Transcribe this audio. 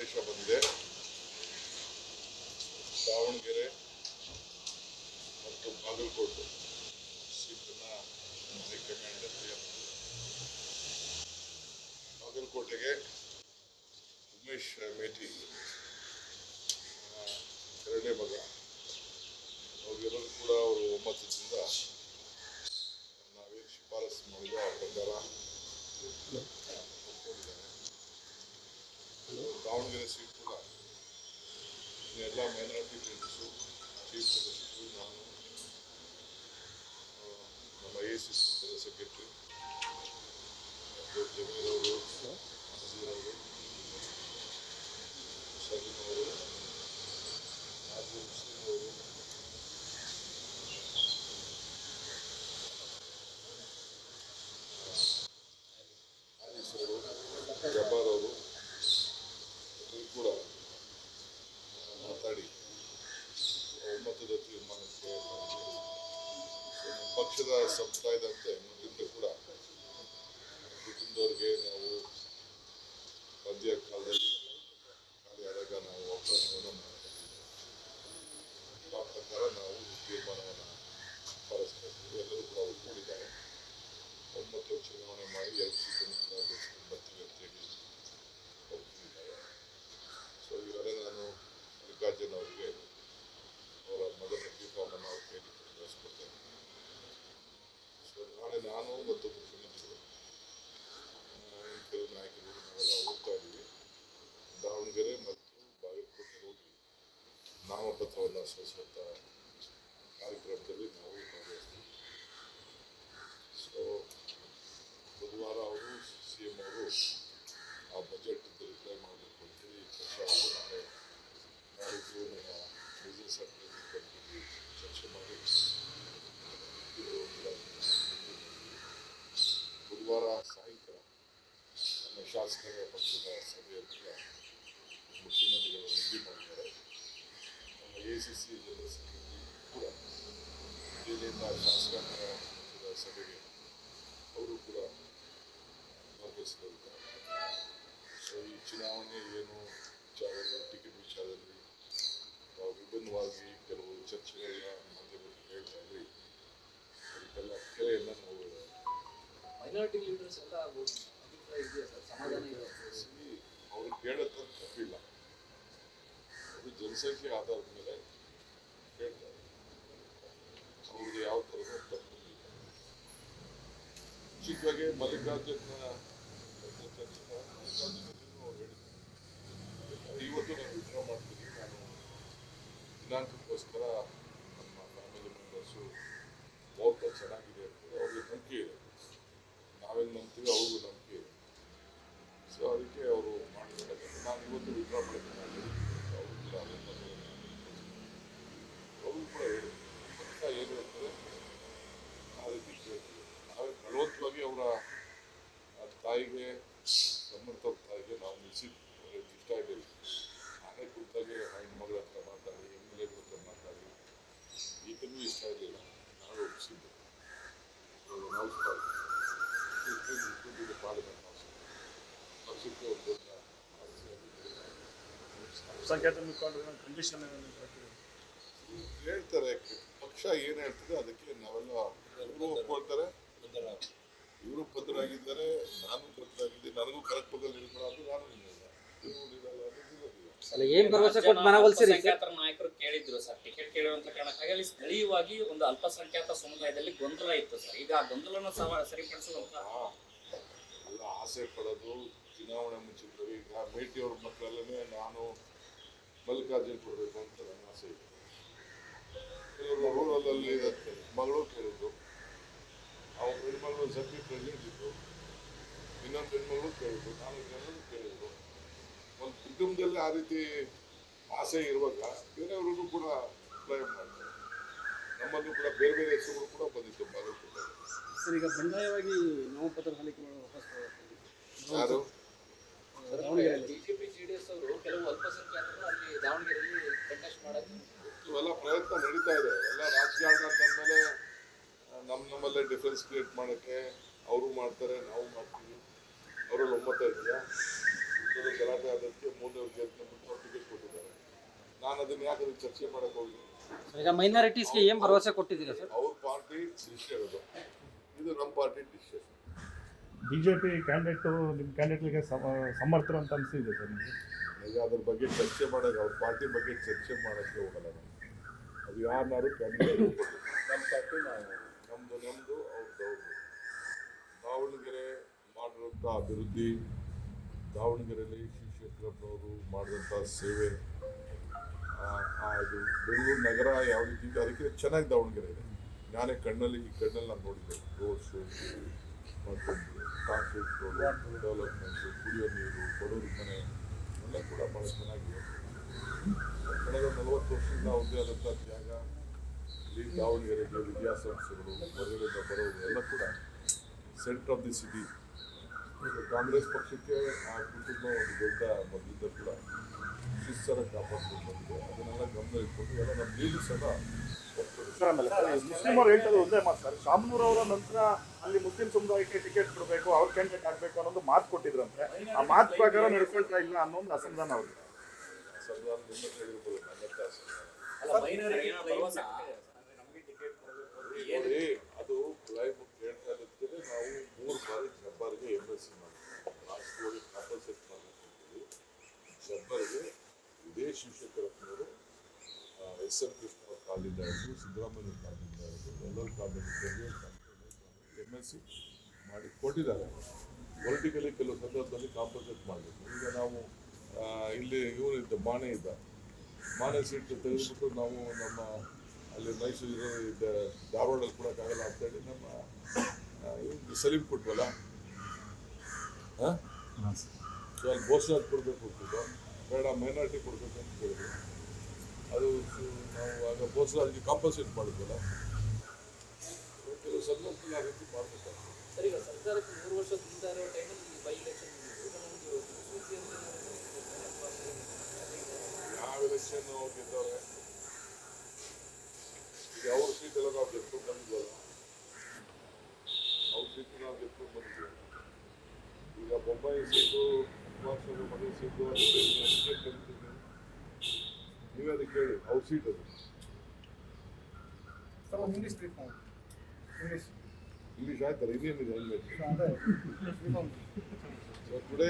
ಆದೇಶ ಬಂದಿದೆ. ದಾವಣಗೆರೆ ಮತ್ತು ಬಾಗಲಕೋಟೆ ಸೀಟನ್ನು ಹೈಕಮಾಂಡ್ ಬಾಗಲಕೋಟೆಗೆ ಉಮೇಶ್ ಮೇಟಿ ಎರಡನೇ ಮಗ ಅವ್ರಿಗೆಲ್ಲರೂ ಕೂಡ ಅವರು ಒಮ್ಮತದಿಂದ ನಾವೇನು ಶಿಫಾರಸು ಮಾಡಿದ ಆ ಪ್ರಕಾರ ಒಪ್ಕೊಂಡಿದ್ದಾರೆ. ದಾವಣಗೆರೆ ಸೀಟ್ ಕೂಡ ಎಲ್ಲ ಮೈನಾರಿಟಿ ಲೀಡರ್ಸು, ಚೀಫ್ ಮಿನಿಸ್ಟರು, ನಾನು, ನಮ್ಮ ACC ಜನರಲ್ ಸೆಕ್ರೆಟರಿ ಜಮೀರ್ ಅವರು, ನಜೀರ್ ಅವರು, ಸಲೀಂ ಅವರು, ನಾಜೀರ್ ಹುಸೇನ್ ಅವರು, ಆನೀಸ್ ಅವರು, ಜಬ್ಬಾರ್ ಅವರು ಕೂಡ ಮಾತಾಡಿ ಒಮ್ಮತದ ತೀರ್ಮಾನಕ್ಕೆ ಪಕ್ಷದ ಸಂಪ್ರದಾಯದಂತೆ ಮುಂದಿನ ಕೂಡ ಕುಟುಂಬದವ್ರಿಗೆ ನಾವು ಪದ್ಯ ಕಾಲದಲ್ಲಿ ಖಾಲಿ ಆದಾಗ ನಾವು ಅವಕಾಶವನ್ನು ಮಾಡ್ತೀವಿ. ಆ ಪ್ರಕಾರ ನಾವು ತೀರ್ಮಾನವನ್ನು ಪಾಲಿಸಬೇಕು. ಎಲ್ಲರೂ ಕೂಡ ಒಪ್ಪಿಕೊಂಡಿದ್ದಾರೆ. ಒಮ್ಮತ ಚುನಾವಣೆ ಮಾಡಿ 2 ಸೀಟನ್ನು ಕೂಡ ಗೆಲ್ಸ್ಕೊಂಡು ಬರ್ತೀವಿ ಅಂತೇಳಿ ಒಪ್ಪಿಕೊಂಡಿದ್ದಾರೆ. ಸೊ ಈಗಾಗಲೇ ನಾನು ಮಲ್ಲಿಕಾರ್ಜುನ್ ಅವರಿಗೆ ಅವರ ಮಗನ ದೀಪವನ್ನು ನಾವು ಕೈಲಿ ಕಳಿಸ್ಕೊಡ್ತೇನೆ. ಸೊ ನಾಳೆ ನಾನು ಮತ್ತು ಮುಖ್ಯಮಂತ್ರಿಗಳು ಕೆಲವು ನಾಯಕರು ನಾವೆಲ್ಲ ಹೋಗ್ತಾ ಇದ್ದೀವಿ. ದಾವಣಗೆರೆ ಮತ್ತು ಬಾಗಲಕೋಟೆ ಹೋಗಿ ನಾಮಪತ್ರವನ್ನು ಸಲ್ಲಿಸುವಂಥ ಕಾರ್ಯಕ್ರಮದಲ್ಲಿ ನಾವು ಭಾಗವಹಿಸ್ತೀವಿ. ಸೊ ಬುಧವಾರ ಅವರು CM ಅವರು ಆ ಬಜೆಟ್ ರಿಪ್ಲೈ ಮಾಡಬೇಕು ಅಂತೇಳಿ ಪಕ್ಷ ನಾಳೆ ನಾಡಿದ್ದು ನಮ್ಮ ಬಿಸ್ನೆಸ್ ಅಡ್ವೈಸರಿ ಕಮಿಟಿಗೆ ಚರ್ಚೆ ಮಾಡಿ ಬುಧವಾರ ಸಾಯಂಕಾಲ ನಮ್ಮ ಶಾಸಕರ ಪಕ್ಷದ ಸಭೆಯಲ್ಲಿ ಮುಖ್ಯಮಂತ್ರಿಗಳು ನಿಗದಿ ಮಾಡಿದ್ದಾರೆ. ನಮ್ಮ ACC ಜನರಲ್ ಸೆಕ್ರೆಟರಿ ಕೂಡ ದೆಹಲಿಯಿಂದ ಶಾಸಕಾಂಗ ಪಕ್ಷದ ಸಭೆಗೆ ಅವರು ಕೂಡ ಭಾಗವಹಿಸಲಿದ್ದಾರೆ. ಸೊ ಈ ಚುನಾವಣೆ ಏನು ವಿಚಾರದಲ್ಲಿ, ಟಿಕೆಟ್ ವಿಚಾರದಲ್ಲಿ ವಿಭಿನ್ನವಾಗಿ ಕೆಲವು ಚರ್ಚೆಗಳನ್ನ ಮಾಧ್ಯಮದಲ್ಲಿ ಹೇಳ್ತಾ ಇದ್ವಿ. ಅದಕ್ಕೆಲ್ಲ ಕೆರೆಯನ್ನು ನಾವು ಮೈನಾರಿಟಿ ಲೀಡರ್ಸ್ ಎಲ್ಲ ಅಭಿಪ್ರಾಯ ಇದೆಯಾ ಸರ್? ಸಮಾಧಾನ ಇದೆ ಅವ್ರಿಗೆ ಕೇಳೋದು ತಪ್ಪಿಲ್ಲ. ಅದು ಜನಸಂಖ್ಯೆ ಆಧಾರದ ಮೇಲೆ ಹೇಳ್ತಾರೆ. ಅವ್ರದ್ದು ಯಾವ ಥರದ ತಪ್ಪಿಲ್ಲ. ಚಿಕ್ಕವಾಗಿ ಮಲ್ಲಿಕಾರ್ಜುನ್ ಅವ್ರು ಹೇಳಿದ್ರು, ಇವತ್ತು ನಾನು ವಿಡ್ರಾ ಮಾಡ್ತೀನಿ, ನಾನು ದಿನಾಂಕಕ್ಕೋಸ್ಕರ ನಮ್ಮ ಫ್ಯಾಮಿಲಿ ಮೆಂಬರ್ಸು ಮುಹೂರ್ತ ಚೆನ್ನಾಗಿದೆ ಅಂತ ಅವ್ರಿಗೆ ನಂಬಿಕೆ ಇದೆ. ನಾವೇನು ನಂಬ್ತೀವಿ ಅವ್ರಿಗೂ ನಂಬಿಕೆ ಇದೆ. ಸೊ ಅದಕ್ಕೆ ಅವರು ಮಾಡಿದ್ದಾರೆ. ನಾನು ಇವತ್ತು ವಿಡ್ರಾ ಮಾಡ್ತೀನಿ ಅವರು ಕೂಡ ಅವರು ಕೂಡ ಹೇಳಿದ್ರು, ಪಕ್ಷ ಏನು ಹೇಳ್ತಾರೆ ಆ ರೀತಿ ಕೇಳ್ತೀವಿ. ನಾವೇ ಬಲವಂತವಾಗಿ ಅವರ ತಾಯಿಗೆ, ಸಮರ್ಥ ತಾಯಿಗೆ ನಾವು ನಿಲ್ಲಿಸಿದ್ವಿ. ಅವ್ರಿಗೆ ಇಷ್ಟ ಇರಲಿಲ್ಲ. ನಾನೇ ಕುರಿತಾಗಿ ಹೆಣ್ಮಗಳ ಹತ್ರ ಮಾತಾಡಿ, MLA ಹತ್ರ ಮಾತಾಡಿ, ಈಗಲೂ ಇಷ್ಟ ಇರಲಿಲ್ಲ. ನಾವೇ ಒಪ್ಪಿಸಿದ್ದೆ. ನಾವು ಪಾರ್ಲಿಮೆಂಟ್ ಪಕ್ಷಕ್ಕೆ ಒಂದು ದೊಡ್ಡ ಸಂಖ್ಯಾತ ಮುಖಂಡರು ಕಂಡೀಷನ್ ಹೇಳ್ತಾರೆ. ಪಕ್ಷ ಏನು ಹೇಳ್ತದೆ ಅದಕ್ಕೆ ನಾವೆಲ್ಲ ಒಪ್ಕೊಳ್ತಾರೆ. ಇವರು ಬದ್ಧರಾಗಿದ್ದಾರೆ, ನಾನು ಬದ್ಧರಾಗಿದ್ದೆ. ನನಗೂ ಕರೆಕ್ಟ್ ಬದಲ್ಲಿ ಹಿಡ್ಕೊಳ್ಳೋದು ನಾನು ಸಂಖ್ಯಾತರ ನಾಯಕರು ಕೇಳಿದ್ರು ಸರ್, ಟಿಕೆಟ್ ಕೇಳುವಂತ ಕಾರಣಕ್ಕಾಗಿ ಅಲ್ಲಿ ಸ್ಥಳೀಯವಾಗಿ ಒಂದು ಅಲ್ಪಸಂಖ್ಯಾತ ಸಮುದಾಯದಲ್ಲಿ ಗೊಂದಲ ಇತ್ತು ಸರ್. ಈಗ ಆ ಗೊಂದಲನ ಸರಿಪಡಿಸುವಂತ ಎಲ್ಲ ಆಸೆ ಪಡೋದು ಚುನಾವಣೆ ಮುಂಚಿತವಾಗಿ. ಈಗ ಮೇಟಿ ಅವ್ರ ಮಕ್ಕಳಲ್ಲೇ ನಾನು ಮಲ್ಲಿಕಾರ್ಜುನ್ ಕೊಡಬೇಕು ಅಂತ ನನ್ನ ಆಸೆ ಇದೆ. ಕೆಲವರು ರೂರಲಲ್ಲಿ ಮಗಳು ಕೇಳಿದ್ರು, ಅವ್ರ ಹೆಣ್ಮಗಳು ಸಭ್ಯ ಪ್ರೆಸಿಡೆಂಟ್ ಇದ್ರು, ಇನ್ನೊಂದು ಹೆಣ್ಮಗಳು ಕೇಳಿದ್ರು, 4 ಜನರು ಕೇಳಿದ್ರು. ಒಂದು ಕುಟುಂಬದಲ್ಲಿ ಆ ರೀತಿ ಆಸೆ ಇರುವಾಗ ಬೇರೆಯವ್ರಿಗೂ ಕೂಡ ಅಪ್ಲೈ ಮಾಡ್ತಾರೆ. ನಮ್ಮಲ್ಲೂ ಕೂಡ ಬೇರೆ ಬೇರೆ ಹೆಸರುಗಳು ಕೂಡ ಬಂದಿತ್ತು ಬಾಗಲಕೋಟೆ. ಸರ್, ಈಗ ಬಂಡಾಯವಾಗಿ ನಾಮಪತ್ರ ಸಲ್ಲಿಕೆ ಮಾಡೋ ಯಾರು ಬಿಜೆಪಿ JDS ಅವರು ಕೆಲವು ಅಲ್ಪಸಂಖ್ಯಾತರು ಅಲ್ಲಿ ದಾವಣಗೆರೆಯಲ್ಲಿ ಕಂಟೆಸ್ಟ್ ಮಾಡೋದು ಇವೆಲ್ಲ ಪ್ರಯತ್ನ ನಡೀತಾ ಇದೆ. ಎಲ್ಲ ರಾಜಕಾರಣ ಅಂತಂದಮೇಲೆ ನಮ್ಮಲ್ಲೇ ಡಿಫ್ರೆನ್ಸ್ ಕ್ರಿಯೇಟ್ ಮಾಡೋಕ್ಕೆ ಅವರು ಮಾಡ್ತಾರೆ, ನಾವು ಮಾಡ್ತೀವಿ. ಅವರಲ್ಲಿ ಒಮ್ಮತ ಇದೆಯಾ? ಅದು ಗಲಾಟೆ ಆದಕ್ಕೆ ಮೂರನೇ ವಿದ್ಯಾರ್ಥಿ ಬಿಟ್ಟು ಅವ್ರು ಟಿಕೆಟ್ ಕೊಟ್ಟಿದ್ದಾರೆ. ನಾನು ಅದನ್ನ ಯಾಕೆ ಅದಕ್ಕೆ ಚರ್ಚೆ ಮಾಡಕ್ಕೆ ಹೋಗಿ ಈಗ ಮೈನಾರಿಟೀಸ್ಗೆ ಏನು ಭರವಸೆ ಕೊಟ್ಟಿದ್ದೀರಾ ಸರ್? ಅವ್ರ ಪಾರ್ಟಿ ಡಿಸಿಷನ್ ಅದು, ಇದು ನಮ್ಮ ಪಾರ್ಟಿ ಡಿಸಿಷನ್. ಬಿಜೆಪಿ ಕ್ಯಾಂಡಿಡೇಟು ನಿಮ್ಮ ಕ್ಯಾಂಡಿಡೇಟ್ಗೆ ಸಮರ್ಥರು ಅಂತ ಅನಿಸಿದೆ ಸರ್ ನಿಮಗೆ? ಈಗ ಅದ್ರ ಬಗ್ಗೆ ಚರ್ಚೆ ಮಾಡೋಕೆ, ಅವ್ರ ಪಾರ್ಟಿ ಬಗ್ಗೆ ಚರ್ಚೆ ಮಾಡೋಕ್ಕೆ ಹೋಗಲ್ಲ ನಾನು. ಅದು ಯಾರನ್ನಾರು ಕ್ಯಾಂಡಿಡೇಟ್ ನಮ್ಮ ಪಾರ್ಟಿ ನಮ್ಮದು ಅವ್ರದ್ದು. ದಾವಣಗೆರೆ ಮಾಡಿರೋಂಥ ಅಭಿವೃದ್ಧಿ, ದಾವಣಗೆರೆಯಲ್ಲಿ ಶಿವಶಂಕರಪ್ಪನವರು ಮಾಡಿದಂಥ ಸೇವೆ, ಇದು ಬೆಂಗಳೂರು ನಗರ ಯಾವ ರೀತಿ ಇದೆ ಅದಕ್ಕೆ ಚೆನ್ನಾಗಿ ದಾವಣಗೆರೆ ಇದೆ. ನಾನೇ ಕಣ್ಣಲ್ಲಿ ನಾನು ನೋಡಿದ್ದೆ. ರೋಡ್ಸು ಮಾಡ್ಕೊಂಡು, ಕಾಂಕ್ರೀಟ್ ರೋಡ್ ಡೆವಲಪ್ಮೆಂಟು, ಕುಡಿಯೋ ನೀರು, ಬಡವ್ರ ಮನೆ ಎಲ್ಲ ಕೂಡ ಭಾಳ ಚೆನ್ನಾಗಿದೆ. ಕಳೆದ 40 ವರ್ಷದಿಂದ ಅವ್ರದ್ದೇ ಆದಂಥ ತ್ಯಾಗ. ಇಲ್ಲಿ ದಾವಣಗೆರೆಗೆ ವಿದ್ಯಾಸಂಸ್ಥೆಗಳು, ಹೊರಗಡೆಯಿಂದ ಬರೋರು ಎಲ್ಲ ಕೂಡ centre of the city. Congress ಪಕ್ಷಕ್ಕೆ ಆ ಕುಟುಂಬ ಒಂದು ದೊಡ್ಡ ಮೊದಲಿಂದ ಕೂಡ ಶಿಸ್ತರ ಕಾಪಾಡ್ಕೊಂಡು ಬಂದಿದೆ. ಅದನ್ನೆಲ್ಲ ಗಮನ ಇಟ್ಕೊಂಡು ಎಲ್ಲ ನಮ್ಮ ಲೀಡರ್ಸ್ ಎಲ್ಲ ಸರ್, ಆಮೇಲೆ ಮುಸ್ಲಿಮರು ಹೇಳ್ತದೆ ಒಂದೇ ಮಾತು ಸರ್, ಶಾಮನೂರವರ ನಂತರ ಅಲ್ಲಿ ಮುಸ್ಲಿಂ ಸಮುದಾಯಕ್ಕೆ ಟಿಕೆಟ್ ಕೊಡಬೇಕು, ಅವ್ರ ಕ್ಯಾಂಡಿಡೇಟ್ ಆಗಬೇಕು ಅನ್ನೋದು ಮಾತು ಕೊಟ್ಟಿದ್ರಂತೆ. ಆ ಮಾತು ಪ್ರಕಾರ ನಡ್ಕೊಳ್ತಾ ಇಲ್ಲ ಅನ್ನೋ ಒಂದು ಅಸಮಾಧಾನ ಅವ್ರಿಗೆ. ಸಂವಿಧಾನ ನಿಮ್ಮ ಹೇಳಿರ್ಬೋದು, ನನ್ನತ್ತ ನೋಡಿ. ಅದು ಲೈವ್ ಹೇಳ್ತಾ ಇರ್ತೇನೆ. ನಾವು 3 ಬಾರಿ ಜಬ್ಬಾರ್ಗೆ MSc ಮಾಡಿದ್ವಿ. ರಾಷ್ಟ್ರವಾಗಿ ಕಾಂಪಲ್ಸೇಟ್ ಮಾಡಬೇಕು. ಜಬ್ಬರ್ಗೆ ಇದೇ ಶಿವಶಂಕರಪ್ಪನವರು, SN ಕೃಷ್ಣ ಅವ್ರ ಕಾಲದಿಂದ ಆಯಿತು, ಸಿದ್ದರಾಮಯ್ಯ ಕಾಲದಿಂದ ಆಯಿತು, ಎಲ್ಲರ ಕಾಲದಲ್ಲಿ MSc ಮಾಡಿ ಕೊಟ್ಟಿದ್ದಾರೆ. ಪೊಲಿಟಿಕಲಿ ಕೆಲವು ಸಂದರ್ಭದಲ್ಲಿ ಕಾಂಪನ್ಸೇಟ್ ಮಾಡಬೇಕು. ಈಗ ನಾವು ಇಲ್ಲಿ ಇವರಿದ್ದ ಮಾನೆ ಸೀಟ್ ತೆಗೆದುಬಿಟ್ಟು ನಾವು ನಮ್ಮ ಅಲ್ಲಿ ಮೈಸೂರು ಧಾರವಾಡಲ್ಲಿ ಕೊಡೋಕ್ಕಾಗಲ್ಲ ಅಂತೇಳಿ ನಮ್ಮ ಇವ್ರಿಗೆ ಸಲೀಮ್ ಕೊಟ್ವಲ್ಲ, ಹಾಂ, ಸೊ ಅಲ್ಲಿ ಬೋಸ್ರಾಜ್ ಕೊಡಬೇಕು ಹೋಗ್ತಿದ್ದು, ಬೇಡ ಮೈನಾರಿಟಿ ಕೊಡಬೇಕು ಅಂತ ಕೇಳಿದ್ರು. ಅದು ನಾವು ಆಗ ಬೋಸ್ರಾಜ್ಗೆ ಕಾಂಪನ್ಸೇಟ್ ಮಾಡಿದ್ವಲ್ಲ. ಕೆಲವು ಸಂದರ್ಭದಲ್ಲಿ ಆ ರೀತಿ ಮಾಡಬೇಕಾಗ್ತದೆ. ಸರ್, ಈಗ ಸರ್ಕಾರಕ್ಕೆ 3 ವರ್ಷದಿಂದ ಇರೋ ಟೈಮಲ್ಲಿ ಬೈ ಎಲೆಕ್ಷನ್ ಯಾವ ಎಲೆಕ್ಷನ್ ಗೆದ್ದವ್ರೆ? ಈಗ ಅವ್ರ ಸೀಟೆಲ್ಲ ನಾವು ಗೆದ್ಕೊಂಡು ಬಂದಿದ್ವಲ್ಲ, ಅವ್ರ ಸೀಟು ನಾವು ಗೆದ್ಕೊಂಡು ಬಂದಿದ್ವಿ. ಈಗ ಬೊಂಬಾಯಿ ಸೀಟು, ಕುಮಾರಸ್ವಾಮಿ ಮನೆ ಸೀಟು, ಅದಕ್ಕೆ ಕರಿತೀವಿ. ನೀವೇ ಅದಕ್ಕೆ ಕೇಳಿ, ಅವ್ರ ಸೀಟ್ ಅದು. ಇಂಗ್ಲೀಷ್ ಆಯ್ತಲ್ಲ, ಇನ್ನೇನಿದೆ ಹೆಂಗೆ? So today